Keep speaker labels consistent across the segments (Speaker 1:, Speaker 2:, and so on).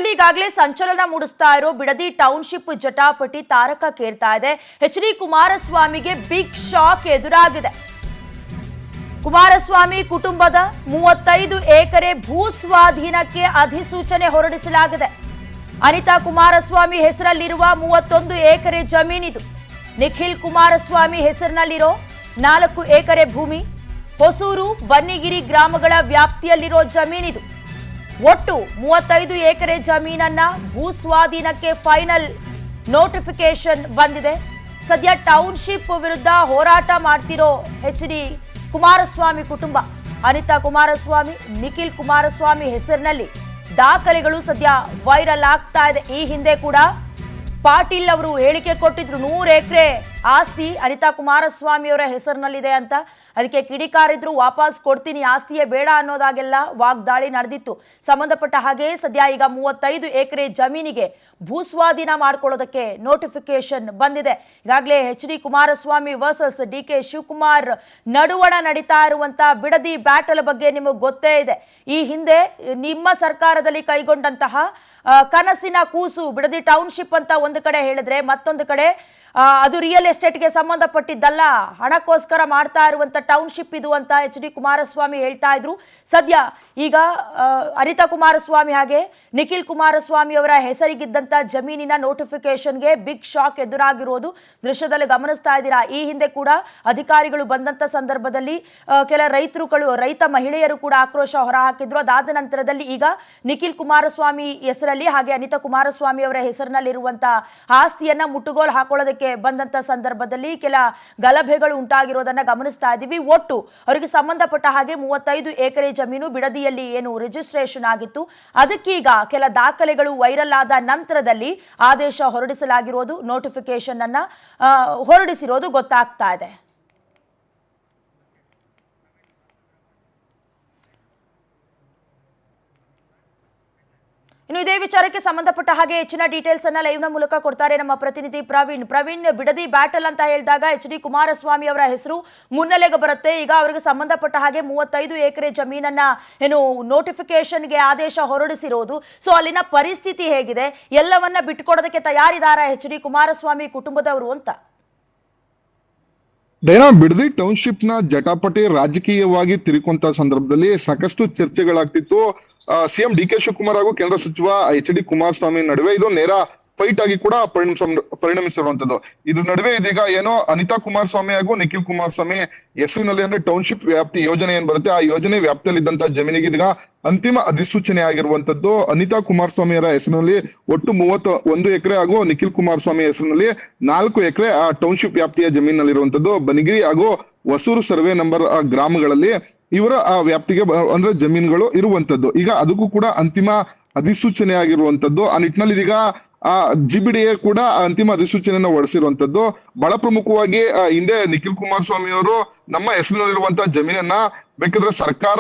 Speaker 1: ರಾಜ್ಯದಲ್ಲಿ ಈಗಾಗಲೇ ಸಂಚಲನ ಮೂಡಿಸ್ತಾ ಇರೋ ಬಿಡದಿ ಟೌನ್ಶಿಪ್ ಜಟಾಪಟಿ ತಾರಕಕ್ಕೇರ್ತಾ ಇದೆ. ಎಚ್.ಡಿ. ಕುಮಾರಸ್ವಾಮಿಗೆ ಬಿಗ್ ಶಾಕ್ ಎದುರಾಗಿದೆ. ಕುಮಾರಸ್ವಾಮಿ ಕುಟುಂಬದ 35 ಎಕರೆ ಭೂ ಸ್ವಾಧೀನಕ್ಕೆ ಅಧಿಸೂಚನೆ ಹೊರಡಿಸಲಾಗಿದೆ. ಅನಿತಾ ಕುಮಾರಸ್ವಾಮಿ ಹೆಸರಲ್ಲಿರುವ 31 ಎಕರೆ ಜಮೀನಿದು. ನಿಖಿಲ್ ಕುಮಾರಸ್ವಾಮಿ ಹೆಸರಿನಲ್ಲಿರೋ 4 ಎಕರೆ ಭೂಮಿ ಹೊಸೂರು ಬನ್ನಿಗಿರಿ ಗ್ರಾಮಗಳ ವ್ಯಾಪ್ತಿಯಲ್ಲಿರೋ ಜಮೀನಿದು. ಒಟ್ಟು 35 ಎಕರೆ ಜಮೀನನ್ನ ಭೂ ಸ್ವಾಧೀನಕ್ಕೆ ಫೈನಲ್ ನೋಟಿಫಿಕೇಶನ್ ಬಂದಿದೆ. ಸದ್ಯ ಟೌನ್ಶಿಪ್ ವಿರುದ್ಧ ಹೋರಾಟ ಮಾಡ್ತಿರೋ ಎಚ್.ಡಿ. ಕುಮಾರಸ್ವಾಮಿ ಕುಟುಂಬ, ಅನಿತಾ ಕುಮಾರಸ್ವಾಮಿ, ನಿಖಿಲ್ ಕುಮಾರಸ್ವಾಮಿ ಹೆಸರಿನಲ್ಲಿ ದಾಖಲೆಗಳು ಸದ್ಯ ವೈರಲ್ ಆಗ್ತಾ ಇದೆ. ಈ ಹಿಂದೆ ಕೂಡ ಪಾಟೀಲ್ ಅವರು ಹೇಳಿಕೆ ಕೊಟ್ಟಿದ್ರು 100 ಎಕರೆ ಆಸ್ತಿ ಅನಿತಾ ಕುಮಾರಸ್ವಾಮಿ ಅವರ ಹೆಸರಿನಲ್ಲಿದೆ ಅಂತ. ಅದಕ್ಕೆ ಕಿಡಿಕಾರಿದ್ರು, ವಾಪಸ್ ಕೊಡ್ತೀನಿ, ಆಸ್ತಿಯೇ ಬೇಡ ಅನ್ನೋದಾಗೆಲ್ಲ ವಾಗ್ದಾಳಿ ನಡೆದಿತ್ತು. ಸಂಬಂಧಪಟ್ಟ ಹಾಗೆ ಸದ್ಯ ಈಗ 35 ಎಕರೆ ಜಮೀನಿಗೆ ಭೂಸ್ವಾಧೀನ ಮಾಡ್ಕೊಳ್ಳೋದಕ್ಕೆ ನೋಟಿಫಿಕೇಶನ್ ಬಂದಿದೆ. ಈಗಾಗಲೇ ಎಚ್.ಡಿ. ಕುಮಾರಸ್ವಾಮಿ ವರ್ಸಸ್ ಡಿ.ಕೆ. ಶಿವಕುಮಾರ್ ನಡುವಣ ನಡೀತಾ ಇರುವಂತ ಬಿಡದಿ ಬ್ಯಾಟಲ್ ಬಗ್ಗೆ ನಿಮಗೆ ಗೊತ್ತೇ ಇದೆ. ಈ ಹಿಂದೆ ನಿಮ್ಮ ಸರ್ಕಾರದಲ್ಲಿ ಕೈಗೊಂಡಂತಹ ಕನಸಿನ ಕೂಸು ಬಿಡದಿ ಟೌನ್ಶಿಪ್ ಅಂತ ಒಂದು ಕಡೆ ಹೇಳಿದ್ರೆ, ಮತ್ತೊಂದು ಕಡೆ ಅದು ರಿಯಲ್ ಎಸ್ಟೇಟ್ಗೆ ಸಂಬಂಧಪಟ್ಟಿದ್ದಲ್ಲ, ಹಣಕ್ಕೋಸ್ಕರ ಮಾಡ್ತಾ ಇರುವಂತ ಟೌನ್ಶಿಪ್ ಇದು ಅಂತ ಎಚ್.ಡಿ. ಕುಮಾರಸ್ವಾಮಿ ಹೇಳ್ತಾ ಇದ್ರು. ಸದ್ಯ ಈಗ ಅನಿತಾ ಕುಮಾರಸ್ವಾಮಿ ಹಾಗೆ ನಿಖಿಲ್ ಕುಮಾರಸ್ವಾಮಿ ಅವರ ಹೆಸರಿಗಿದ್ದಂತ ಜಮೀನಿನ ನೋಟಿಫಿಕೇಶನ್ಗೆ ಬಿಗ್ ಶಾಕ್ ಎದುರಾಗಿರೋದು ದೃಶ್ಯದಲ್ಲಿ ಗಮನಿಸ್ತಾ ಇದ್ದೀರಾ. ಈ ಹಿಂದೆ ಕೂಡ ಅಧಿಕಾರಿಗಳು ಬಂದಂತ ಸಂದರ್ಭದಲ್ಲಿ ಕೆಲ ರೈತ ಮಹಿಳೆಯರು ಕೂಡ ಆಕ್ರೋಶ ಹೊರಹಾಕಿದ್ರು. ಅದಾದ ನಂತರದಲ್ಲಿ ಈಗ ನಿಖಿಲ್ ಕುಮಾರಸ್ವಾಮಿ ಹೆಸರಲ್ಲಿ ಹಾಗೆ ಅನಿತಾ ಕುಮಾರಸ್ವಾಮಿ ಅವರ ಹೆಸರಿನಲ್ಲಿರುವಂತಹ ಆಸ್ತಿಯನ್ನ ಮುಟ್ಟುಗೋಲು ಹಾಕೊಳ್ಳೋದಕ್ಕೆ ಬಂದಂತ ಸಂದರ್ಭದಲ್ಲಿ ಕೆಲ ಗಲಭೆಗಳು ಉಂಟಾಗಿರೋದನ್ನ ಗಮನಿಸ್ತಾ ಇದ್ದೀವಿ. ಒಟ್ಟು ಅವರಿಗೆ ಸಂಬಂಧಪಟ್ಟ ಹಾಗೆ 35 ಎಕರೆ ಜಮೀನು ಬಿಡದಿಯಲ್ಲಿ ಏನು ರಿಜಿಸ್ಟ್ರೇಷನ್ ಆಗಿತ್ತು, ಅದಕ್ಕೀಗ ಕೆಲ ದಾಖಲೆಗಳು ವೈರಲ್ ಆದ ನಂತರದಲ್ಲಿ ಆದೇಶ ಹೊರಡಿಸಲಾಗಿರೋದು, ನೋಟಿಫಿಕೇಶನ್ ಅನ್ನ ಹೊರಡಿಸಿರೋದು ಗೊತ್ತಾಗ್ತಾ ಇದೆ. ಇನ್ನು ಇದೇ ವಿಚಾರಕ್ಕೆ ಸಂಬಂಧಪಟ್ಟ ಹಾಗೆ ಹೆಚ್ಚಿನ ಡೀಟೇಲ್ಸ್ ಅನ್ನ ಲೈವ್ ನ ಮೂಲಕ ಕೊಡ್ತಾರೆ ನಮ್ಮ ಪ್ರತಿನಿಧಿ ಪ್ರವೀಣ್. ಬಿಡದಿ ಬ್ಯಾಟಲ್ ಅಂತ ಹೇಳಿದಾಗ ಎಚ್.ಡಿ. ಕುಮಾರಸ್ವಾಮಿ ಅವರ ಹೆಸರು ಮುನ್ನೆಲೆಗೆ ಬರುತ್ತೆ. ಈಗ ಅವರಿಗೆ ಸಂಬಂಧಪಟ್ಟ ಹಾಗೆ 35 ಎಕರೆ ಜಮೀನನ್ನ ಏನು ನೋಟಿಫಿಕೇಶನ್ಗೆ ಆದೇಶ ಹೊರಡಿಸಿರೋದು. ಸೊ ಅಲ್ಲಿನ ಪರಿಸ್ಥಿತಿ ಹೇಗಿದೆ, ಎಲ್ಲವನ್ನ ಬಿಟ್ಕೊಡೋದಕ್ಕೆ ತಯಾರಿದಾರ ಎಚ್.ಡಿ. ಕುಮಾರಸ್ವಾಮಿ ಕುಟುಂಬದವರು ಅಂತ?
Speaker 2: ಡೈನಾ, ಬಿಡದಿ ಟೌನ್ಶಿಪ್ ನ ಜಟಾಪಟಿ ರಾಜಕೀಯವಾಗಿ ತಿರುಗುವಂತ ಸಂದರ್ಭದಲ್ಲಿ ಸಾಕಷ್ಟು ಚರ್ಚೆಗಳಾಗ್ತಿತ್ತು. ಸಿಎಂ ಡಿ.ಕೆ. ಶಿವಕುಮಾರ್ ಹಾಗೂ ಕೇಂದ್ರ ಸಚಿವ ಎಚ್.ಡಿ. ಕುಮಾರಸ್ವಾಮಿ ನಡುವೆ ಇದು ನೇರ ಫೈಟ್ ಆಗಿ ಕೂಡ ಪರಿಣಮಿಸಿರುವಂತದ್ದು. ಇದ್ರ ನಡುವೆ ಇದೀಗ ಏನೋ ಅನಿತಾ ಕುಮಾರಸ್ವಾಮಿ ಹಾಗೂ ನಿಖಿಲ್ ಕುಮಾರಸ್ವಾಮಿ ಹೆಸರಿನಲ್ಲಿ ಅಂದ್ರೆ ಟೌನ್ಶಿಪ್ ವ್ಯಾಪ್ತಿ ಯೋಜನೆ ಏನ್ ಬರುತ್ತೆ, ಆ ಯೋಜನೆ ವ್ಯಾಪ್ತಿಯಲ್ಲಿದ್ದಂತ ಜಮೀನಿಗೆ ಇದೀಗ ಅಂತಿಮ ಅಧಿಸೂಚನೆ ಆಗಿರುವಂತದ್ದು. ಅನಿತಾ ಕುಮಾರಸ್ವಾಮಿ ಅವರ ಹೆಸರಿನಲ್ಲಿ ಒಟ್ಟು 31 ಎಕರೆ ಹಾಗೂ ನಿಖಿಲ್ ಕುಮಾರಸ್ವಾಮಿ ಹೆಸರಿನಲ್ಲಿ 4 ಎಕರೆ ಆ ಟೌನ್ಶಿಪ್ ವ್ಯಾಪ್ತಿಯ ಜಮೀನಲ್ಲಿರುವಂತದ್ದು. ಬನಿಗಿರಿ ಹಾಗೂ ಹೊಸೂರು ಸರ್ವೆ ನಂಬರ್ ಗ್ರಾಮಗಳಲ್ಲಿ ಇವರ ಆ ವ್ಯಾಪ್ತಿಗೆ ಅಂದ್ರೆ ಜಮೀನುಗಳು ಇರುವಂತದ್ದು. ಈಗ ಅದಕ್ಕೂ ಕೂಡ ಅಂತಿಮ ಅಧಿಸೂಚನೆ ಆಗಿರುವಂತದ್ದು. ಆ ನಿಟ್ಟಿನಲ್ಲಿ ಇದೀಗ ಜಿಬಿಡಿಎ ಕೂಡ ಅಂತಿಮ ಅಧಿಸೂಚನೆಯನ್ನು ಹೊರಡಿಸಿರುವಂತದ್ದು. ಬಹಳ ಪ್ರಮುಖವಾಗಿ ಹಿಂದೆ ನಿಖಿಲ್ ಕುಮಾರಸ್ವಾಮಿ ಅವರು ನಮ್ಮ ಹೆಸರಿನಲ್ಲಿರುವಂತಹ ಜಮೀನನ್ನ ಬೇಕಾದ್ರೆ ಸರ್ಕಾರ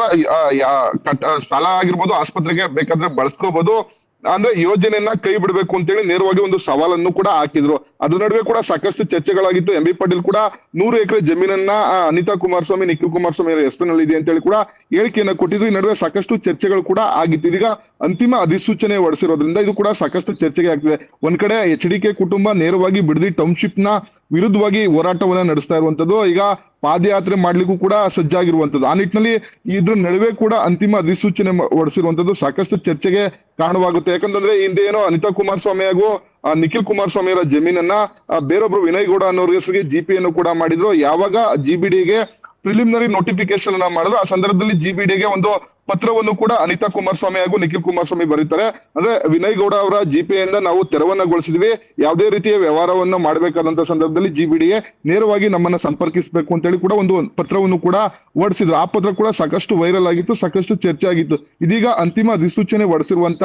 Speaker 2: ಶಾಲಾ ಆಗಿರ್ಬೋದು, ಆಸ್ಪತ್ರೆಗೆ ಬೇಕಾದ್ರೆ ಬಳಸ್ಕೋಬಹುದು, ಅಂದ್ರೆ ಯೋಜನೆಯನ್ನ ಕೈ ಬಿಡಬೇಕು ಅಂತೇಳಿ ನೇರವಾಗಿ ಒಂದು ಸವಾಲನ್ನು ಕೂಡ ಹಾಕಿದ್ರು. ಅದ್ರ ನಡುವೆ ಕೂಡ ಸಾಕಷ್ಟು ಚರ್ಚೆಗಳಾಗಿತ್ತು. ಎಂ ಬಿ ಪಾಟೀಲ್ ಕೂಡ 100 ಎಕರೆ ಜಮೀನನ್ನ ಅನಿತಾ ಕುಮಾರಸ್ವಾಮಿ, ನಿಖಿಲ್ ಕುಮಾರಸ್ವಾಮಿ ಅವರ ಹೆಸರಿನಲ್ಲಿ ಇದೆ ಅಂತ ಹೇಳಿ ಕೂಡ ಹೇಳಿಕೆಯನ್ನ ಕೊಟ್ಟಿದ್ರು. ಈ ನಡುವೆ ಸಾಕಷ್ಟು ಚರ್ಚೆಗಳು ಕೂಡ ಆಗಿತ್ತು. ಇದೀಗ ಅಂತಿಮ ಅಧಿಸೂಚನೆ ಹೊರಡಿಸಿರೋದ್ರಿಂದ ಇದು ಕೂಡ ಸಾಕಷ್ಟು ಚರ್ಚೆಗೆ ಆಗ್ತಿದೆ. ಒಂದ್ ಕಡೆ ಎಚ್.ಡಿ.ಕೆ. ಕುಟುಂಬ ನೇರವಾಗಿ ಬಿಡದಿ ಟೌನ್ಶಿಪ್ ನ ವಿರುದ್ಧವಾಗಿ ಹೋರಾಟವನ್ನ ನಡೆಸ್ತಾ ಇರುವಂತದ್ದು, ಈಗ ಪಾದಯಾತ್ರೆ ಮಾಡ್ಲಿಕ್ಕೂ ಕೂಡ ಸಜ್ಜಾಗಿರುವಂತದ್ದು. ಆ ನಿಟ್ಟಿನಲ್ಲಿ ಇದ್ರ ನಡುವೆ ಕೂಡ ಅಂತಿಮ ಅಧಿಸೂಚನೆ ಹೊರಡಿಸಿರುವಂತದ್ದು ಸಾಕಷ್ಟು ಚರ್ಚೆಗೆ ಕಾರಣವಾಗುತ್ತೆ. ಯಾಕಂತಂದ್ರೆ ಹಿಂದೆ ಏನೋ ಅನಿತಾ ಕುಮಾರಸ್ವಾಮಿ ಹಾಗೂ ನಿಖಿಲ್ ಕುಮಾರಸ್ವಾಮಿ ಅವರ ಜಮೀನನ್ನ ಬೇರೊಬ್ರು ವಿನಯ್ ಗೌಡ ಅನ್ನೋರ ಹೆಸರಿಗೆ ಜಿಪಿಯನ್ನು ಕೂಡ ಮಾಡಿದ್ರು. ಯಾವಾಗ ಜಿಬಿಡಿಗೆ ಪ್ರಿಲಿಮಿನರಿ ನೋಟಿಫಿಕೇಶನ್ ಅನ್ನ ಮಾಡಿದ್ರು, ಆ ಸಂದರ್ಭದಲ್ಲಿ ಜಿಬಿಡಿಗೆ ಒಂದು ಪತ್ರವನ್ನು ಕೂಡ ಅನಿತಾ ಕುಮಾರಸ್ವಾಮಿ ಹಾಗೂ ನಿಖಿಲ್ ಕುಮಾರಸ್ವಾಮಿ ಬರೀತಾರೆ. ಅಂದ್ರೆ ವಿನಯ್ ಗೌಡ ಅವರ ಜಿಪಿಯಿಂದ ನಾವು ತೆರವನ್ನಗೊಳಿಸಿದ್ವಿ, ಯಾವುದೇ ರೀತಿಯ ವ್ಯವಹಾರವನ್ನು ಮಾಡಬೇಕಾದಂತ ಸಂದರ್ಭದಲ್ಲಿ ಜಿಬಿಡಿಗೆ ನೇರವಾಗಿ ನಮ್ಮನ್ನ ಸಂಪರ್ಕಿಸಬೇಕು ಅಂತ ಹೇಳಿ ಕೂಡ ಒಂದು ಪತ್ರವನ್ನು ಕೂಡ ಹೊರಡಿಸಿದ್ರು. ಆ ಪತ್ರ ಕೂಡ ಸಾಕಷ್ಟು ವೈರಲ್ ಆಗಿತ್ತು, ಸಾಕಷ್ಟು ಚರ್ಚೆ ಆಗಿತ್ತು. ಇದೀಗ ಅಂತಿಮ ಅಧಿಸೂಚನೆ ಹೊರಡಿಸಿರುವಂತ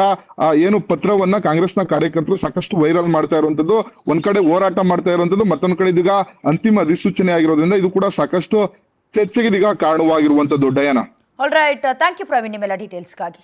Speaker 2: ಏನು ಪತ್ರವನ್ನ ಕಾಂಗ್ರೆಸ್ನ ಕಾರ್ಯಕರ್ತರು ಸಾಕಷ್ಟು ವೈರಲ್ ಮಾಡ್ತಾ ಇರುವಂತದ್ದು, ಒಂದ್ ಕಡೆ ಹೋರಾಟ ಮಾಡ್ತಾ ಇರುವಂತದ್ದು, ಮತ್ತೊಂದ್ ಕಡೆ ಇದೀಗ ಅಂತಿಮ ಅಧಿಸೂಚನೆ ಆಗಿರೋದ್ರಿಂದ ಇದು ಕೂಡ ಸಾಕಷ್ಟು ಚರ್ಚೆಗೆ ಇದೀಗ ಕಾರಣವಾಗಿರುವಂತದ್ದು. Diana,
Speaker 1: all right, thank you Praveen ನಿಮ್ಮೆಲ್ಲ ಡೀಟೇಲ್ಸ್ಗಾಗಿ.